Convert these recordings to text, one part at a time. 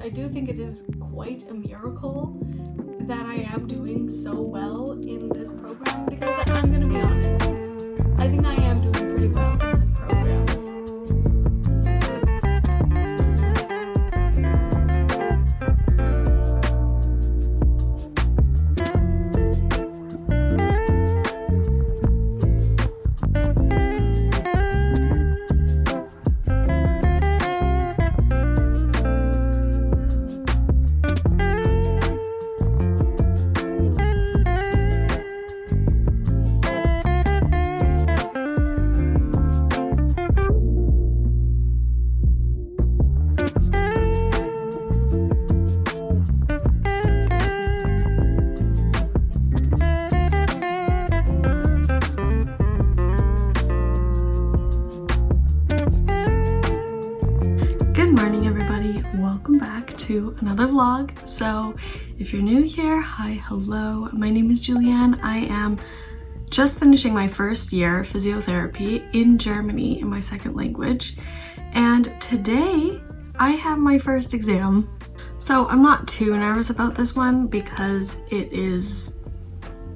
I do think it is quite a miracle that I am doing so well in this program, because I'm gonna be honest, I think I am doing pretty well in this program. To another vlog. So if you're new here, hi, hello, my name is Julianne. I am just finishing my first year physiotherapy in Germany in my second language, and today I have my first exam. So I'm not too nervous about this one because it is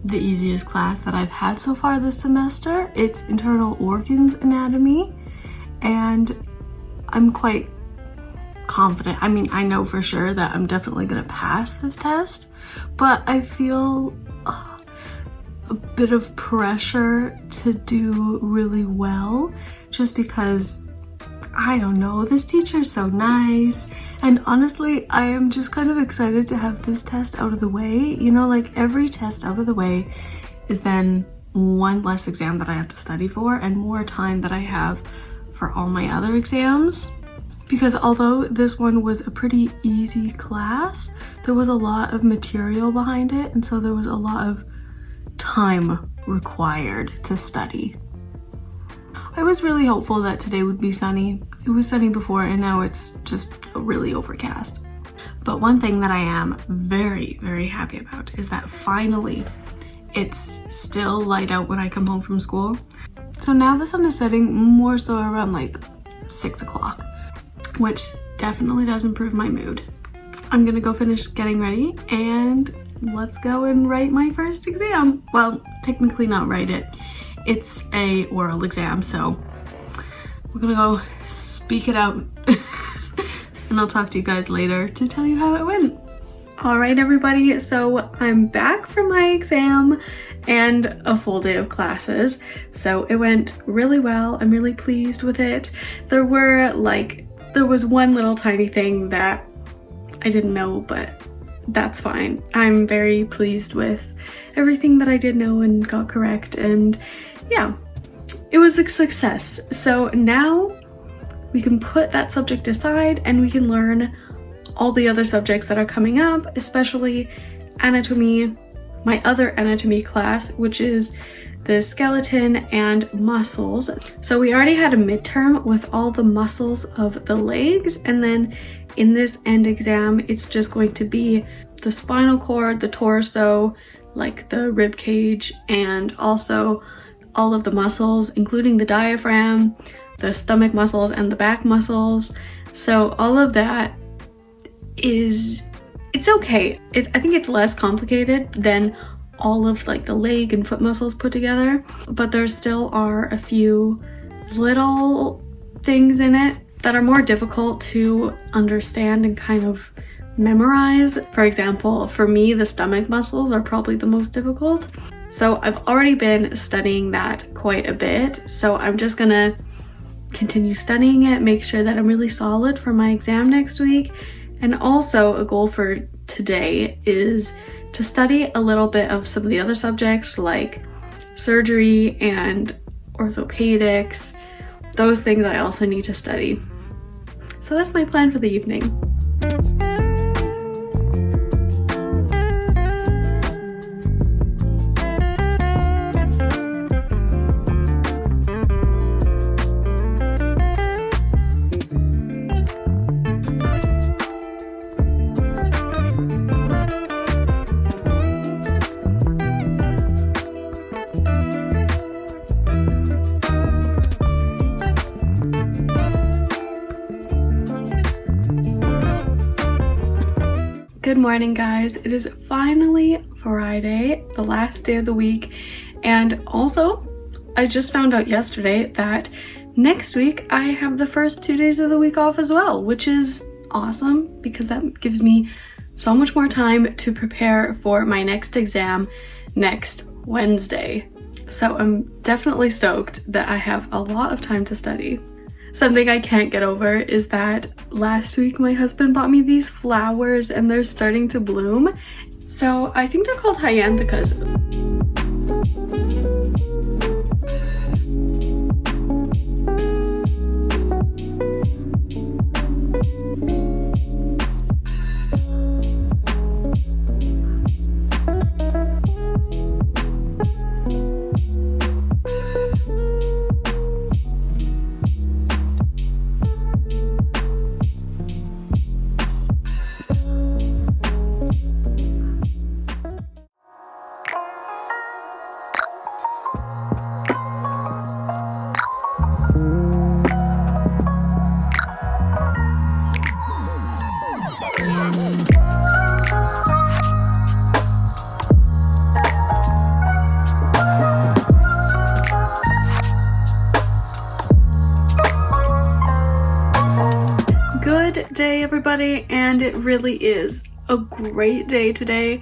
the easiest class that I've had so far this semester. It's internal organs anatomy, and I'm quite confident. I mean, I know for sure that I'm definitely gonna pass this test, but I feel a bit of pressure to do really well just because, I don't know, this teacher's so nice, and honestly I am just kind of excited to have this test out of the way. You know, like every test out of the way is then one less exam that I have to study for and more time that I have for all my other exams. Because although this one was a pretty easy class, there was a lot of material behind it, and so there was a lot of time required to study. I was really hopeful that today would be sunny. It was sunny before, and now it's just really overcast. But one thing that I am very, very happy about is that finally it's still light out when I come home from school. So now the sun is setting more so around like 6 o'clock. Which definitely does improve my mood. I'm gonna go finish getting ready and let's go and write my first exam. Well, technically not write it. It's a oral exam, so we're gonna go speak it out. And I'll talk to you guys later to tell you how it went. All right, everybody, so I'm back from my exam and a full day of classes. So it went really well. I'm really pleased with it. There was one little tiny thing that I didn't know, but that's fine. I'm very pleased with everything that I did know and got correct, and yeah, it was a success. So now we can put that subject aside and we can learn all the other subjects that are coming up, especially anatomy, my other anatomy class, which is the skeleton and muscles. So we already had a midterm with all the muscles of the legs, and then in this end exam it's just going to be the spinal cord, the torso, like the rib cage, and also all of the muscles, including the diaphragm, the stomach muscles, and the back muscles. So all of that it's okay. I think it's less complicated than all of like the leg and foot muscles put together, but there still are a few little things in it that are more difficult to understand and kind of memorize. For example, for me, the stomach muscles are probably the most difficult. So I've already been studying that quite a bit, so I'm just gonna continue studying it, make sure that I'm really solid for my exam next week. And also a goal for today is to study a little bit of some of the other subjects like surgery and orthopedics. Those things I also need to study. So that's my plan for the evening. Good morning, guys. It is finally Friday, the last day of the week, and also I just found out yesterday that next week I have the first 2 days of the week off as well, which is awesome because that gives me so much more time to prepare for my next exam next Wednesday. So I'm definitely stoked that I have a lot of time to study. Something I can't get over is that last week my husband bought me these flowers and they're starting to bloom. So I think they're called hyanthicas. Good day, everybody, and it really is a great day today.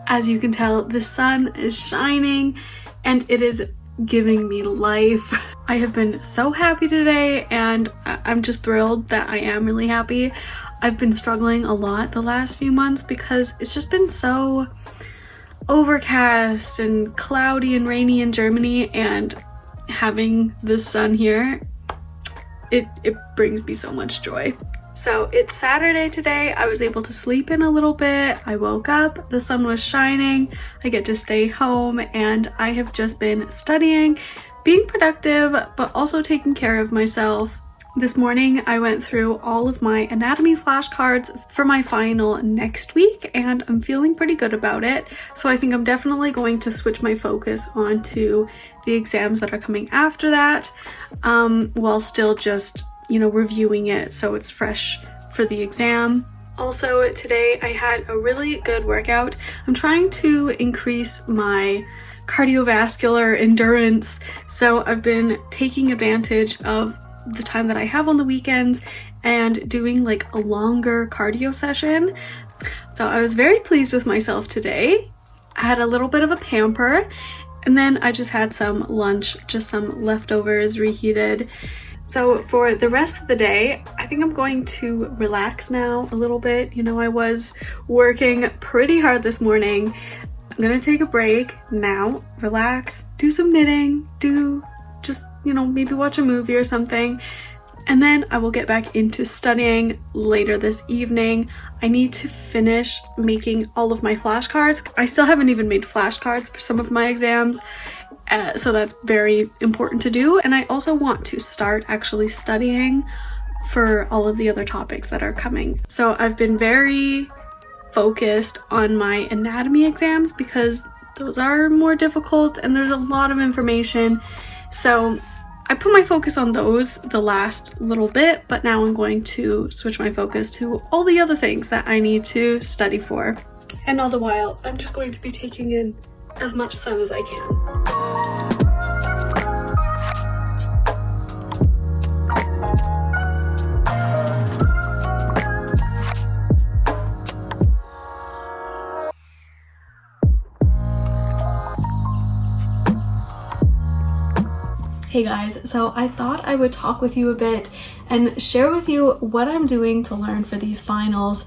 As you can tell, the sun is shining and it is giving me life. I have been so happy today and I'm just thrilled that I am really happy. I've been struggling a lot the last few months because it's just been so overcast and cloudy and rainy in Germany, and having the sun here, it brings me so much joy. So it's Saturday today. I was able to sleep in a little bit. I woke up, the sun was shining, I get to stay home, and I have just been studying, being productive, but also taking care of myself. This morning I went through all of my anatomy flashcards for my final next week, and I'm feeling pretty good about it. So I think I'm definitely going to switch my focus onto the exams that are coming after that, while still just reviewing it so it's fresh for the exam. Also, today I had a really good workout. I'm trying to increase my cardiovascular endurance, so I've been taking advantage of the time that I have on the weekends and doing like a longer cardio session. So I was very pleased with myself today. I had a little bit of a pamper, and then I just had some lunch, just some leftovers reheated. So for the rest of the day, I think I'm going to relax now a little bit. I was working pretty hard this morning. I'm gonna take a break now, relax, do some knitting, maybe watch a movie or something. And then I will get back into studying later this evening. I need to finish making all of my flashcards. I still haven't even made flashcards for some of my exams. So that's very important to do. And I also want to start actually studying for all of the other topics that are coming. So I've been very focused on my anatomy exams because those are more difficult and there's a lot of information. So I put my focus on those the last little bit, but now I'm going to switch my focus to all the other things that I need to study for. And all the while, I'm just going to be taking in as much sun as I can. Hey guys, so I thought I would talk with you a bit and share with you what I'm doing to learn for these finals.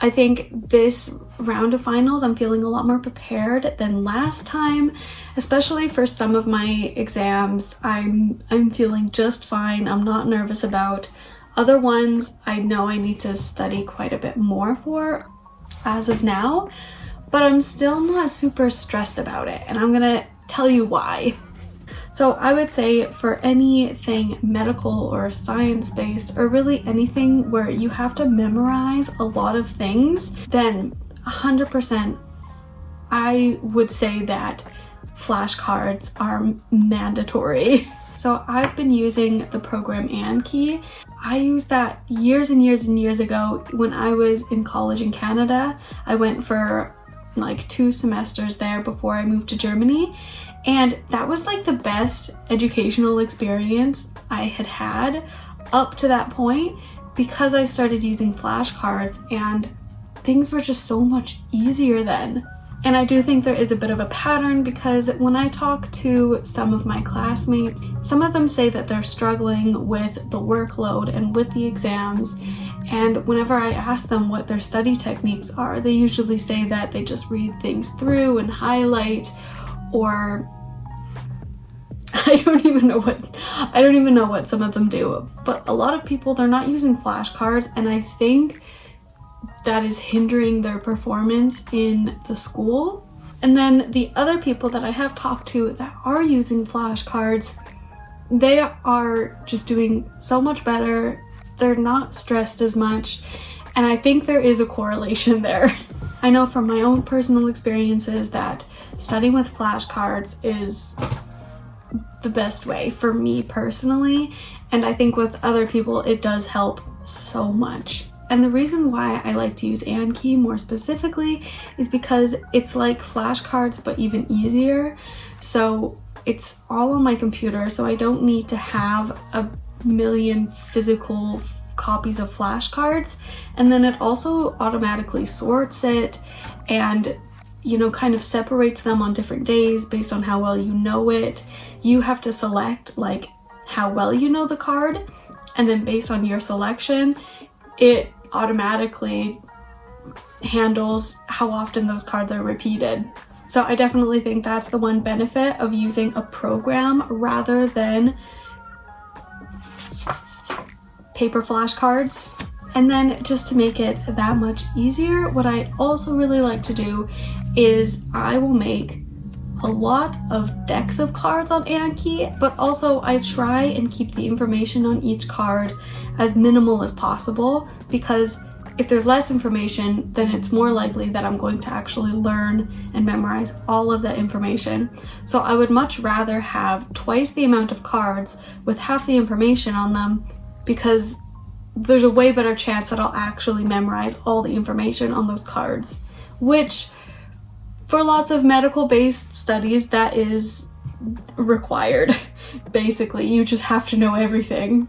I think this round of finals I'm feeling a lot more prepared than last time, especially for some of my exams. I'm feeling just fine. I'm not nervous about. Other ones I know I need to study quite a bit more for as of now, but I'm still not super stressed about it, and I'm gonna tell you why. So I would say for anything medical or science-based, or really anything where you have to memorize a lot of things, then 100% I would say that flashcards are mandatory. So I've been using the program Anki. I used that years and years and years ago when I was in college in Canada. I went for like 2 semesters there before I moved to Germany, and that was like the best educational experience I had had up to that point, because I started using flashcards and things were just so much easier then. And I do think there is a bit of a pattern, because when I talk to some of my classmates, some of them say that they're struggling with the workload and with the exams. And whenever I ask them what their study techniques are, they usually say that they just read things through and highlight, or I don't even know what some of them do. But a lot of people, they're not using flashcards, and I think that is hindering their performance in the school. And then the other people that I have talked to that are using flashcards, they are just doing so much better. They're not stressed as much, and I think there is a correlation there. I know from my own personal experiences that studying with flashcards is the best way for me personally, and I think with other people it does help so much. And the reason why I like to use Anki more specifically is because it's like flashcards but even easier. So it's all on my computer, so I don't need to have a million physical copies of flashcards. And then it also automatically sorts it and, you know, kind of separates them on different days based on how well you know it. You have to select like how well you know the card, and then based on your selection, it automatically handles how often those cards are repeated. So I definitely think that's the one benefit of using a program rather than paper flashcards. And then just to make it that much easier, what I also really like to do is I will make a lot of decks of cards on Anki, but also I try and keep the information on each card as minimal as possible, because if there's less information, then it's more likely that I'm going to actually learn and memorize all of that information. So I would much rather have twice the amount of cards with half the information on them, because there's a way better chance that I'll actually memorize all the information on those cards, which for lots of medical-based studies, that is required. Basically, you just have to know everything.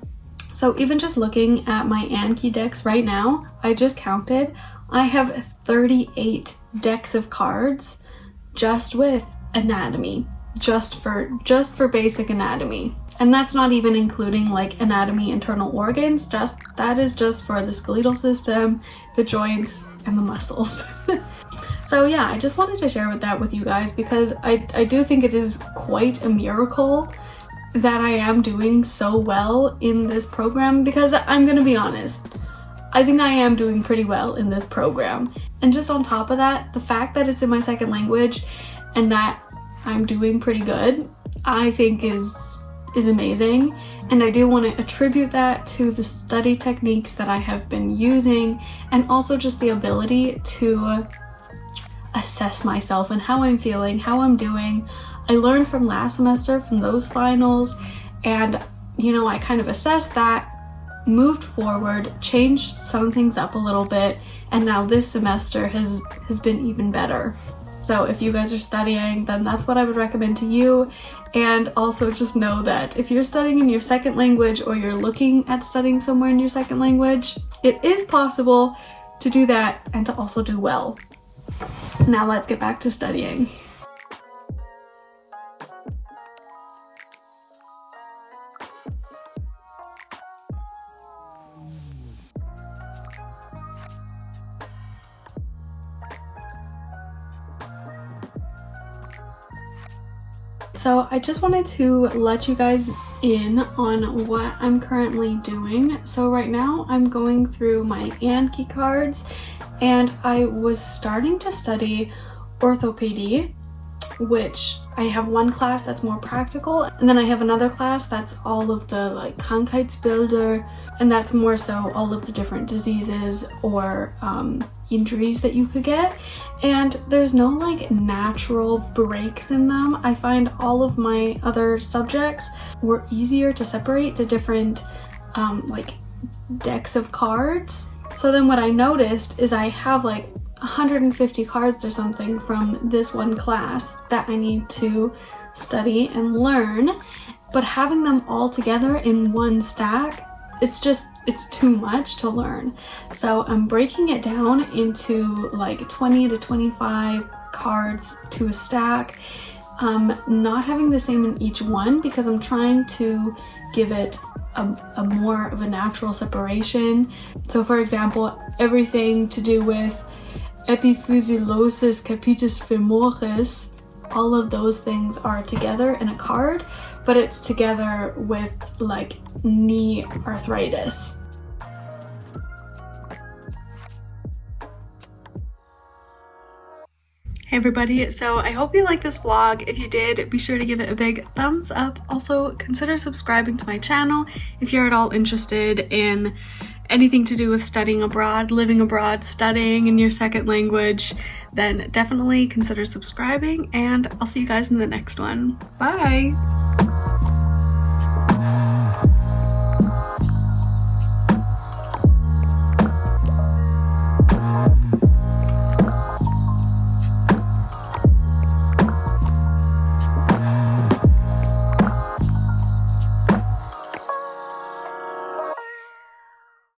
So even just looking at my Anki decks right now, I just counted, I have 38 decks of cards just with anatomy, just for basic anatomy. And that's not even including like anatomy, internal organs, that is just for the skeletal system, the joints, and the muscles. So yeah, I just wanted to share that with you guys, because I do think it is quite a miracle that I am doing so well in this program, because I'm gonna be honest, I think I am doing pretty well in this program. And just on top of that, the fact that it's in my second language and that I'm doing pretty good, I think is amazing. And I do want to attribute that to the study techniques that I have been using, and also just the ability to assess myself and how I'm feeling, how I'm doing. I learned from last semester, from those finals, and you know, I kind of assessed that, moved forward, changed some things up a little bit, and now this semester has been even better. So if you guys are studying, then that's what I would recommend to you. And also just know that if you're studying in your second language, or you're looking at studying somewhere in your second language, it is possible to do that and to also do well. Now let's get back to studying. So I just wanted to let you guys in on what I'm currently doing. So right now I'm going through my Anki cards, and I was starting to study orthopedy, which I have one class that's more practical, and then I have another class that's all of the like Krankheitsbilder, and that's more so all of the different diseases or injuries that you could get, and there's no like natural breaks in them. I find all of my other subjects were easier to separate to different like decks of cards. So then what I noticed is I have like 150 cards or something from this one class that I need to study and learn, but having them all together in one stack, it's too much to learn. So I'm breaking it down into like 20 to 25 cards to a stack, not having the same in each one because I'm trying to give it a more of a natural separation. So for example, everything to do with epiphysiosis capitis femoris, all of those things are together in a card, but it's together with like knee arthritis. Hey everybody, so I hope you liked this vlog. If you did, be sure to give it a big thumbs up. Also, consider subscribing to my channel if you're at all interested in anything to do with studying abroad, living abroad, studying in your second language, then definitely consider subscribing, and I'll see you guys in the next one. Bye!